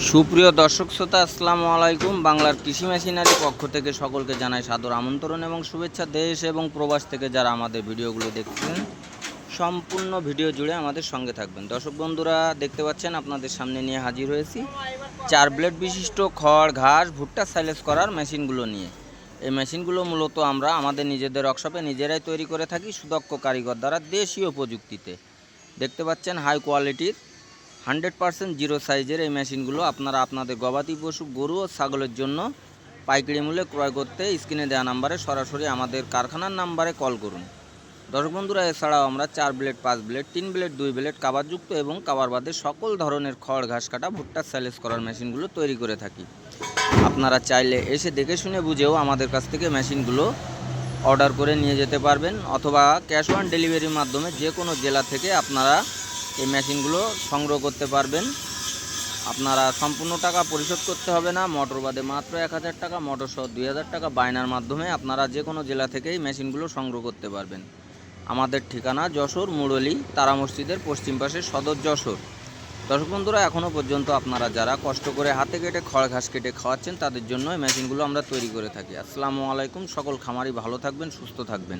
সুপ্রিয় দর্শক শ্রোতা, আসসালামু আলাইকুম। বাংলার কৃষি মেশিনারি পক্ষ থেকে সকলকে জানাই সাদর আমন্ত্রণ এবং শুভেচ্ছা। দেশ এবং প্রবাস থেকে যারা আমাদের ভিডিওগুলো দেখছেন, সম্পূর্ণ ভিডিও জুড়ে আমাদের সঙ্গে থাকবেন। দর্শক বন্ধুরা, দেখতে পাচ্ছেন আপনাদের সামনে নিয়ে হাজির হয়েছি 4 ব্লেড বিশিষ্ট খড়, ঘাস, ভুট্টা সাইলেজ করার মেশিনগুলো নিয়ে। এই মেশিনগুলো মূলত আমরা আমাদের নিজেদের ওয়ার্কশপে নিজেরাই তৈরি করে থাকি সুদক্ষ কারিগর দ্বারা দেশীয় প্রযুক্তিতে। দেখতে পাচ্ছেন হাই কোয়ালিটির 100% জিরো সাইজের এই মেশিনগুলো আপনারা আপনাদের গবাদি পশু, গরু ও ছাগলের জন্য পাইকারি মূল্যে ক্রয় করতে স্ক্রিনে দেওয়া নাম্বারে সরাসরি আমাদের কারখানার নাম্বারে কল করুন। দর্শক বন্ধুরা, এছাড়াও আমরা 4 ব্লেড, 5 ব্লেড, 3 ব্লেড, 2 ব্লেড কাভারযুক্ত এবং কাভার বাদে সকল ধরনের খড়, ঘাস কাটা, ভুট্টা সাইলেজ করার মেশিনগুলো তৈরি করে থাকি। আপনারা চাইলে এসে দেখে শুনে বুঝেও আমাদের কাছ থেকে মেশিনগুলো অর্ডার করে নিয়ে যেতে পারবেন, অথবা ক্যাশ অন ডেলিভারির মাধ্যমে যে কোনো জেলা থেকে আপনারা এই মেশিনগুলো সংগ্রহ করতে পারবেন। আপনারা সম্পূর্ণ টাকা পরিশোধ করতে হবে না। মোটর বাদে মাত্র 1000 টাকা, মোটর সহ 2000 টাকা বায়নার মাধ্যমে আপনারা যে কোনো জেলা থেকেই মেশিনগুলো সংগ্রহ করতে পারবেন। আমাদের ঠিকানা যশোর মুরলী তারা মসজিদের পশ্চিম পাশে, সদর যশোর। দর্শক বন্ধুরা, এখনও পর্যন্ত আপনারা যারা কষ্ট করে হাতে কেটে খড় ঘাস কেটে খাওয়াচ্ছেন, তাদের জন্য এই মেশিনগুলো আমরা তৈরি করে থাকি। আসসালামু আলাইকুম। সকল খামারি ভালো থাকবেন, সুস্থ থাকবেন।